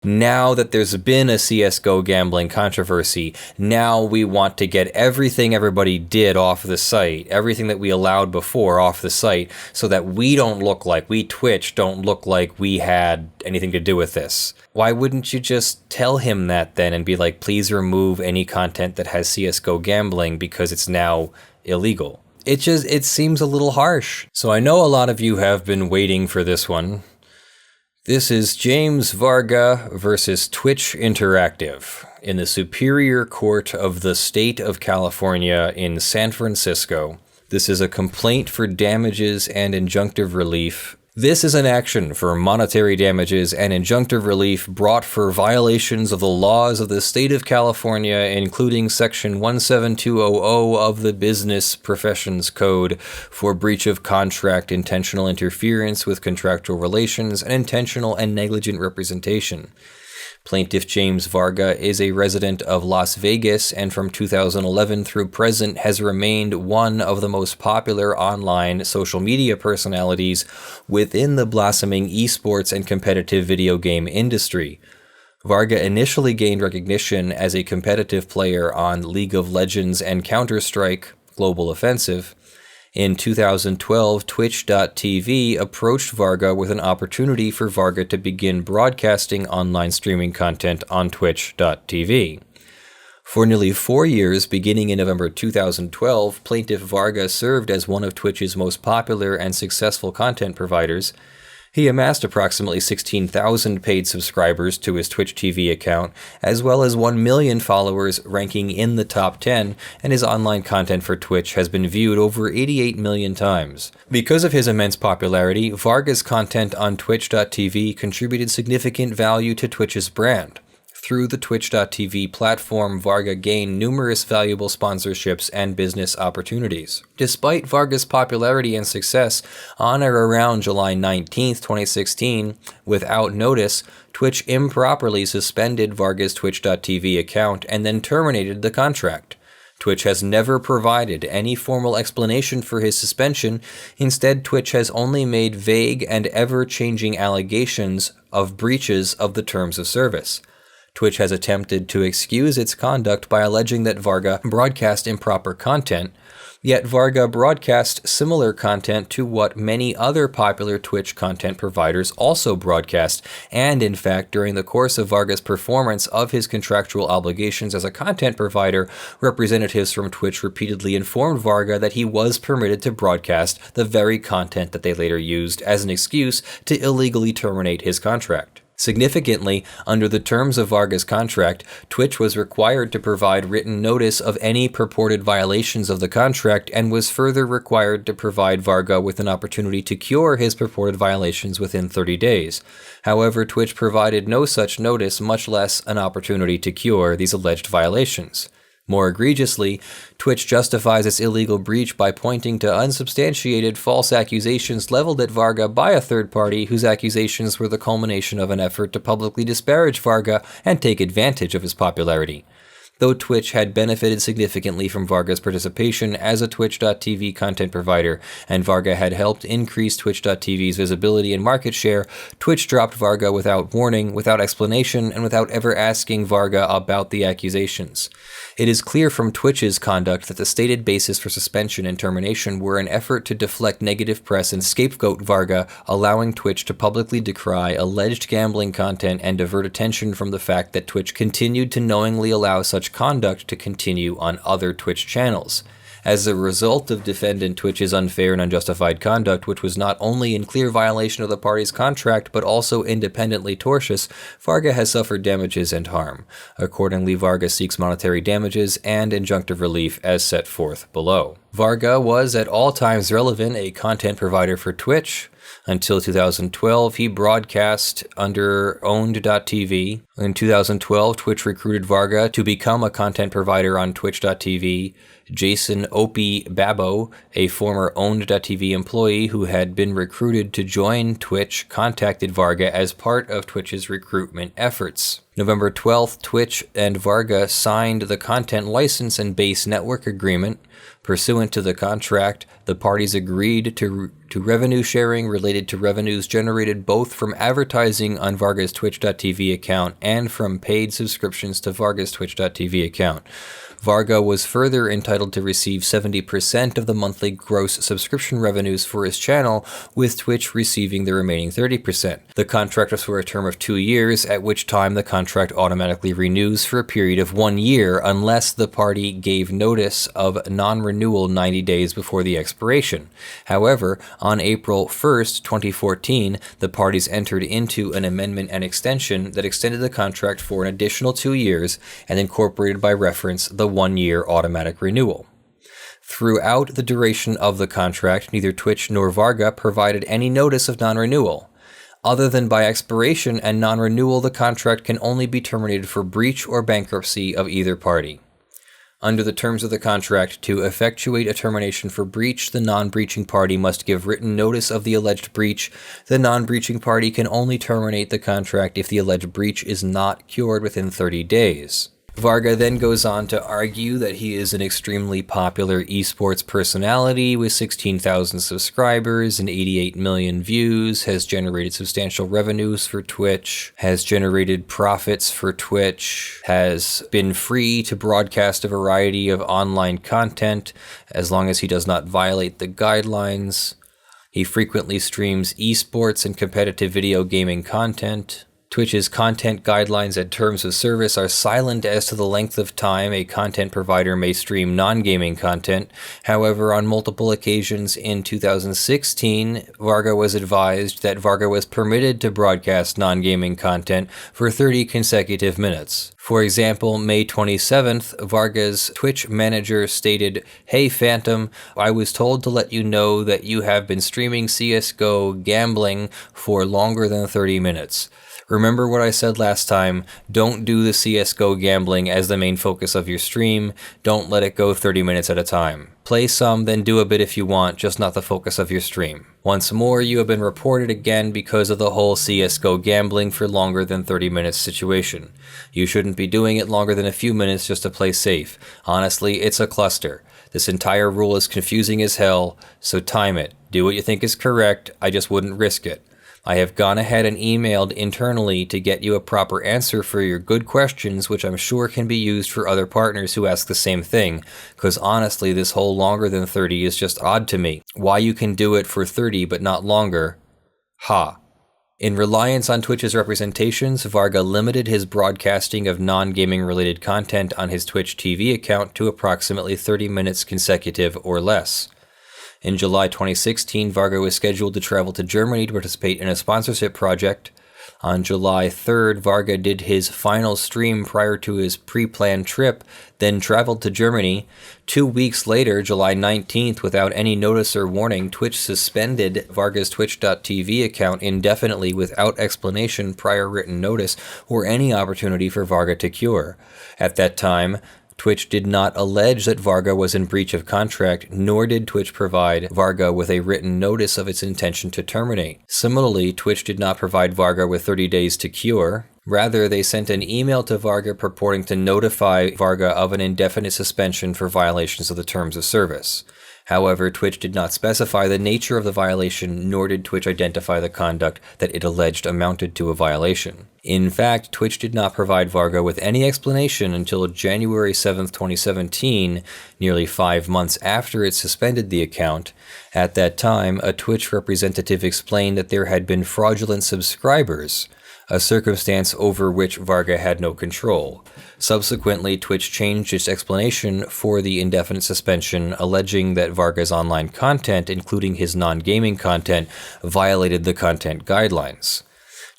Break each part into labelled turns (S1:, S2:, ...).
S1: Now that there's been a CSGO gambling controversy, now we want to get everything everybody did off the site, everything that we allowed before off the site, so that we Twitch don't look like we had anything to do with this. Why wouldn't you just tell him that then and be like, please remove any content that has CSGO gambling because it's now illegal? It seems a little harsh. So I know a lot of you have been waiting for this one. This is James Varga versus Twitch Interactive in the Superior Court of the State of California in San Francisco. This is a complaint for damages and injunctive relief. This is an action for monetary damages and injunctive relief brought for violations of the laws of the state of California, including Section 17200 of the Business Professions Code for breach of contract, intentional interference with contractual relations, and intentional and negligent representation. Plaintiff James Varga is a resident of Las Vegas and from 2011 through present has remained one of the most popular online social media personalities within the blossoming esports and competitive video game industry. Varga initially gained recognition as a competitive player on League of Legends and Counter-Strike Global Offensive. In 2012, Twitch.tv approached Varga with an opportunity for Varga to begin broadcasting online streaming content on Twitch.tv. For nearly 4 years, beginning in November 2012, Plaintiff Varga served as one of Twitch's most popular and successful content providers. He amassed approximately 16,000 paid subscribers to his Twitch TV account, as well as 1 million followers ranking in the top 10, and his online content for Twitch has been viewed over 88 million times. Because of his immense popularity, Varga's content on Twitch.tv contributed significant value to Twitch's brand. Through the Twitch.tv platform, Varga gained numerous valuable sponsorships and business opportunities. Despite Varga's popularity and success, on or around July 19, 2016, without notice, Twitch improperly suspended Varga's Twitch.tv account and then terminated the contract. Twitch has never provided any formal explanation for his suspension. Instead, Twitch has only made vague and ever-changing allegations of breaches of the terms of service. Twitch has attempted to excuse its conduct by alleging that Varga broadcast improper content, yet Varga broadcast similar content to what many other popular Twitch content providers also broadcast, and in fact, during the course of Varga's performance of his contractual obligations as a content provider, representatives from Twitch repeatedly informed Varga that he was permitted to broadcast the very content that they later used as an excuse to illegally terminate his contract. Significantly, under the terms of Varga's contract, Twitch was required to provide written notice of any purported violations of the contract and was further required to provide Varga with an opportunity to cure his purported violations within 30 days. However, Twitch provided no such notice, much less an opportunity to cure these alleged violations. More egregiously, Twitch justifies its illegal breach by pointing to unsubstantiated false accusations leveled at Varga by a third party whose accusations were the culmination of an effort to publicly disparage Varga and take advantage of his popularity. Though Twitch had benefited significantly from Varga's participation as a Twitch.tv content provider, and Varga had helped increase Twitch.tv's visibility and market share, Twitch dropped Varga without warning, without explanation, and without ever asking Varga about the accusations. It is clear from Twitch's conduct that the stated basis for suspension and termination were an effort to deflect negative press and scapegoat Varga, allowing Twitch to publicly decry alleged gambling content and divert attention from the fact that Twitch continued to knowingly allow such conduct to continue on other Twitch channels. As a result of defendant Twitch's unfair and unjustified conduct, which was not only in clear violation of the party's contract, but also independently tortious, Varga has suffered damages and harm. Accordingly, Varga seeks monetary damages and injunctive relief as set forth below. Varga was at all times relevant a content provider for Twitch. Until 2012, he broadcast under owned.tv. In 2012, Twitch recruited Varga to become a content provider on twitch.tv. Jason Opie Babo, a former owned.tv employee who had been recruited to join Twitch, contacted Varga as part of Twitch's recruitment efforts. November 12th, Twitch and Varga signed the content license and base network agreement. Pursuant to the contract, the parties agreed to revenue sharing related to revenues generated both from advertising on Varga's Twitch.tv account and from paid subscriptions to Varga's Twitch.tv account. Varga was further entitled to receive 70% of the monthly gross subscription revenues for his channel, with Twitch receiving the remaining 30%. The contract was for a term of 2 years, at which time the contract automatically renews for a period of 1 year unless the party gave notice of non-renewal 90 days before the expiration. However, on April 1st, 2014, the parties entered into an amendment and extension that extended the contract for an additional 2 years and incorporated by reference the 1-year automatic renewal. Throughout the duration of the contract, neither Twitch nor Varga provided any notice of non-renewal. Other than by expiration and non-renewal, the contract can only be terminated for breach or bankruptcy of either party. Under the terms of the contract, to effectuate a termination for breach, the non-breaching party must give written notice of the alleged breach. The non-breaching party can only terminate the contract if the alleged breach is not cured within 30 days. Varga then goes on to argue that he is an extremely popular esports personality with 16,000 subscribers and 88 million views, has generated substantial revenues for Twitch, has generated profits for Twitch, has been free to broadcast a variety of online content as long as he does not violate the guidelines. He frequently streams esports and competitive video gaming content. Twitch's content guidelines and terms of service are silent as to the length of time a content provider may stream non-gaming content. However, on multiple occasions in 2016, Varga was advised that Varga was permitted to broadcast non-gaming content for 30 consecutive minutes. For example, May 27th, Varga's Twitch manager stated, "Hey Phantom, I was told to let you know that you have been streaming CSGO gambling for longer than 30 minutes. Remember what I said last time, don't do the CSGO gambling as the main focus of your stream, don't let it go 30 minutes at a time. Play some, then do a bit if you want, just not the focus of your stream. Once more, you have been reported again because of the whole CSGO gambling for longer than 30 minutes situation. You shouldn't be doing it longer than a few minutes just to play safe. Honestly, it's a cluster. This entire rule is confusing as hell, so time it. Do what you think is correct, I just wouldn't risk it. I have gone ahead and emailed internally to get you a proper answer for your good questions, which I'm sure can be used for other partners who ask the same thing, because honestly, this whole longer than 30 is just odd to me. Why you can do it for 30 but not longer? Ha. In reliance on Twitch's representations, Varga limited his broadcasting of non-gaming related content on his Twitch TV account to approximately 30 minutes consecutive or less. In July 2016, Varga was scheduled to travel to Germany to participate in a sponsorship project. On July 3rd, Varga did his final stream prior to his pre-planned trip, then traveled to Germany. 2 weeks later, July 19th, without any notice or warning, Twitch suspended Varga's Twitch.tv account indefinitely without explanation, prior written notice, or any opportunity for Varga to cure. At that time, Twitch did not allege that Varga was in breach of contract, nor did Twitch provide Varga with a written notice of its intention to terminate. Similarly, Twitch did not provide Varga with 30 days to cure. Rather, they sent an email to Varga purporting to notify Varga of an indefinite suspension for violations of the terms of service. However, Twitch did not specify the nature of the violation, nor did Twitch identify the conduct that it alleged amounted to a violation. In fact, Twitch did not provide Varga with any explanation until January 7th, 2017, nearly 5 months after it suspended the account. At that time, a Twitch representative explained that there had been fraudulent subscribers, a circumstance over which Varga had no control. Subsequently, Twitch changed its explanation for the indefinite suspension, alleging that Varga's online content, including his non-gaming content, violated the content guidelines.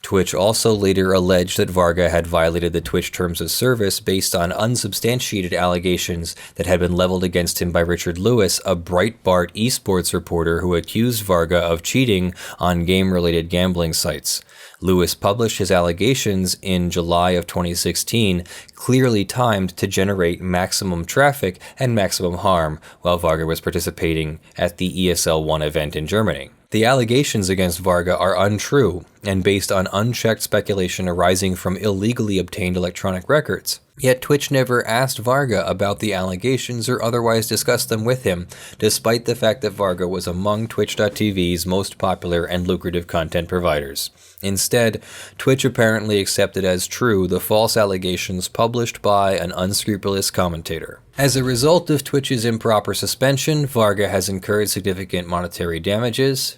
S1: Twitch also later alleged that Varga had violated the Twitch terms of service based on unsubstantiated allegations that had been leveled against him by Richard Lewis, a Breitbart esports reporter who accused Varga of cheating on game-related gambling sites. Lewis published his allegations in July of 2016, clearly timed to generate maximum traffic and maximum harm while Varga was participating at the ESL 1 event in Germany. The allegations against Varga are untrue and based on unchecked speculation arising from illegally obtained electronic records. Yet Twitch never asked Varga about the allegations or otherwise discussed them with him, despite the fact that Varga was among Twitch.tv's most popular and lucrative content providers. Instead, Twitch apparently accepted as true the false allegations published by an unscrupulous commentator. As a result of Twitch's improper suspension, Varga has incurred significant monetary damages,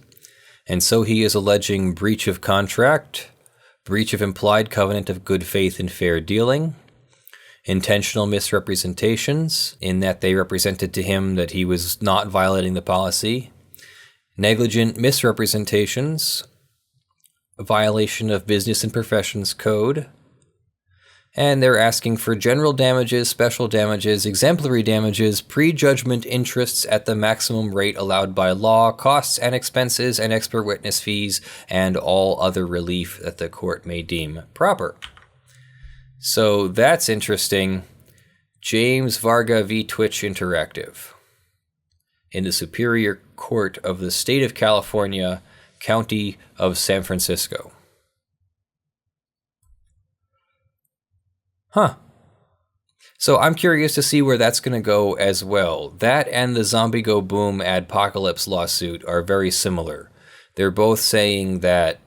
S1: and so he is alleging breach of contract, breach of implied covenant of good faith and fair dealing, intentional misrepresentations in that they represented to him that he was not violating the policy, negligent misrepresentations, a violation of Business and Professions Code, and they're asking for general damages, special damages, exemplary damages, prejudgment interests at the maximum rate allowed by law, costs and expenses and expert witness fees, and all other relief that the court may deem proper. So that's interesting. James Varga v. Twitch Interactive. In the Superior Court of the State of California, County of San Francisco. Huh. So I'm curious to see where that's going to go as well. That and the Zombie Go Boom Adpocalypse lawsuit are very similar. They're both saying that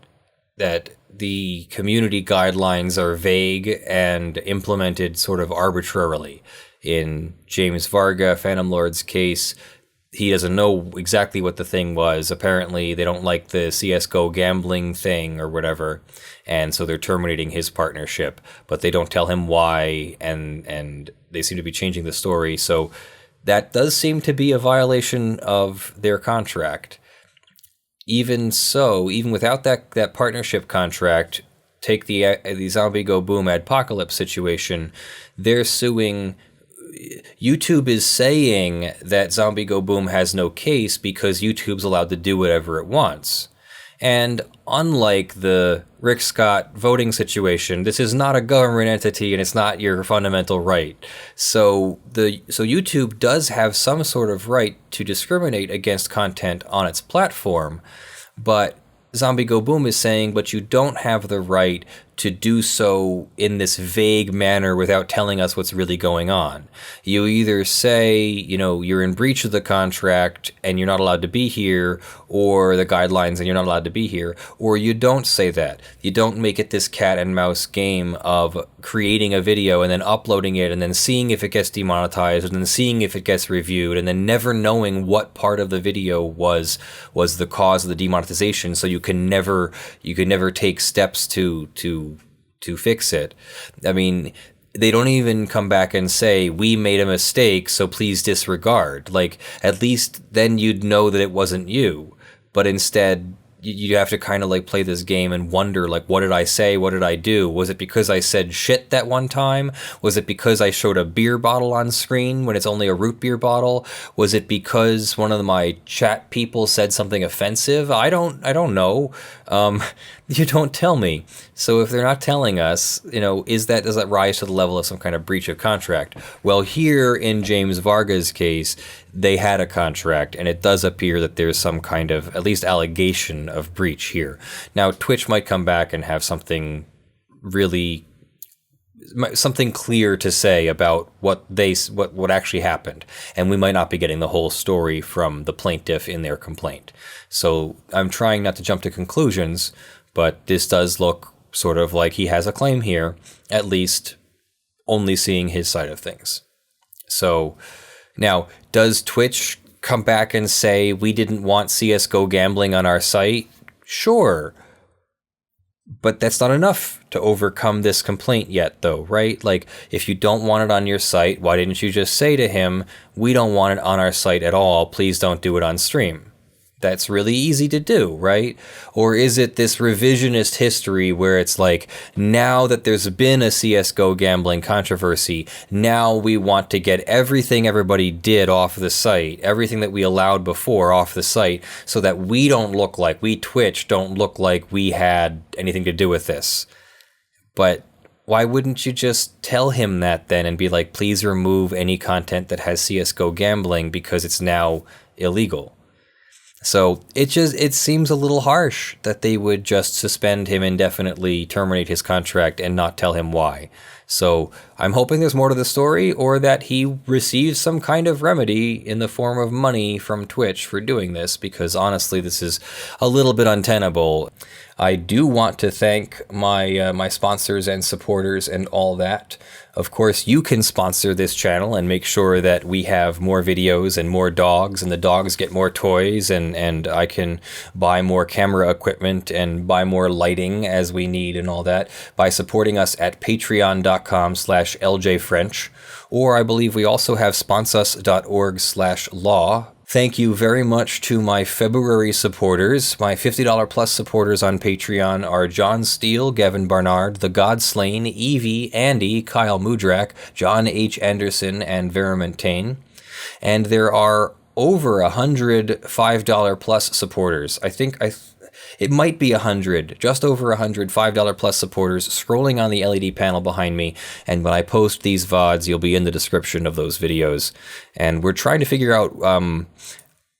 S1: the community guidelines are vague and implemented sort of arbitrarily. In James Varga, PhantomL0rd's case, he doesn't know exactly what the thing was. Apparently, they don't like the CSGO gambling thing or whatever, and so they're terminating his partnership, but they don't tell him why, and they seem to be changing the story. So that does seem to be a violation of their contract. Even so, even without that partnership contract, take the Zombie Go Boom Adpocalypse situation, they're suing. YouTube is saying that Zombie Go Boom has no case because YouTube's allowed to do whatever it wants. And unlike the Rick Scott voting situation, this is not a government entity and it's not your fundamental right. So YouTube does have some sort of right to discriminate against content on its platform, but Zombie Go Boom is saying, but you don't have the right to do so in this vague manner without telling us what's really going on. You either say, you're in breach of the contract and you're not allowed to be here, or the guidelines and you're not allowed to be here, or you don't say that. You don't make it this cat and mouse game of creating a video and then uploading it and then seeing if it gets demonetized and then seeing if it gets reviewed and then never knowing what part of the video was the cause of the demonetization, so you can never take steps to fix it. I mean, they don't even come back and say, we made a mistake, so please disregard. Like, at least then you'd know that it wasn't you. But instead, you have to kind of like play this game and wonder, like, what did I say? What did I do? Was it because I said shit that one time? Was it because I showed a beer bottle on screen when it's only a root beer bottle? Was it because one of my chat people said something offensive? I don't know. You don't tell me. So if they're not telling us, does that rise to the level of some kind of breach of contract? Well, here in James Varga's case, they had a contract, and it does appear that there's some kind of, at least allegation of breach here. Now, Twitch might come back and have something clear to say about what actually happened, and we might not be getting the whole story from the plaintiff in their complaint. So I'm trying not to jump to conclusions, but this does look sort of like he has a claim here, at least only seeing his side of things. So now, does Twitch come back and say, we didn't want CSGO gambling on our site? Sure. But that's not enough to overcome this complaint yet, though, right? Like, if you don't want it on your site, why didn't you just say to him, we don't want it on our site at all, please don't do it on stream? That's really easy to do, right? Or is it this revisionist history where it's like, now that there's been a CSGO gambling controversy, now we want to get everything everybody did off the site, everything that we allowed before off the site, so that we Twitch don't look like we had anything to do with this. But why wouldn't you just tell him that then and be like, please remove any content that has CSGO gambling because it's now illegal? So it seems a little harsh that they would just suspend him indefinitely, terminate his contract, and not tell him why. So I'm hoping there's more to the story, or that he receives some kind of remedy in the form of money from Twitch for doing this, because honestly, this is a little bit untenable. I do want to thank my sponsors and supporters and all that. Of course, you can sponsor this channel and make sure that we have more videos and more dogs, and the dogs get more toys, and I can buy more camera equipment and buy more lighting as we need and all that by supporting us at patreon.com/ljfrench. Or I believe we also have sponsus.org/law. Thank you very much to my February supporters. My $50 plus supporters on Patreon are John Steele, Gavin Barnard, The Godslain, Evie, Andy, Kyle Mudrak, John H. Anderson, and Vera Montaigne. And there are over 100 $5 plus supporters. It might be 100, just over 100 $5 plus supporters scrolling on the LED panel behind me. And when I post these VODs, you'll be in the description of those videos. And we're trying to figure out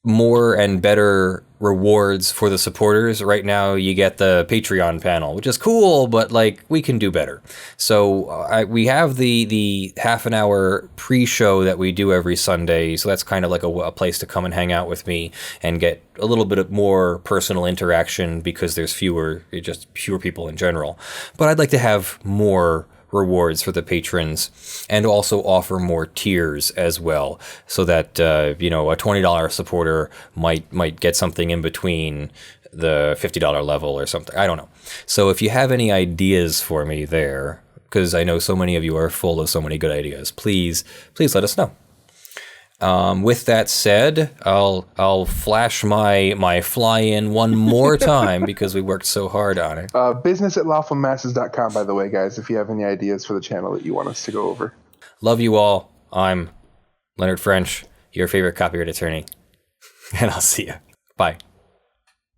S1: more and better rewards for the supporters. Right now, you get the Patreon panel, which is cool, but like we can do better. So we have the half an hour pre-show that we do every Sunday. So that's kind of like a place to come and hang out with me and get a little bit of more personal interaction, because there's fewer people in general. But I'd like to have more rewards for the patrons, and also offer more tiers as well, so that a $20 supporter might get something in between the $50 level or something. I don't know. So if you have any ideas for me there, because I know so many of you are full of so many good ideas, please let us know. With that said, I'll flash my fly-in one more time because we worked so hard on it.
S2: Business at lawfulmasses.com, by the way, guys, if you have any ideas for the channel that you want us to go over.
S1: Love you all. I'm Leonard French, your favorite copyright attorney, and I'll see you. Bye.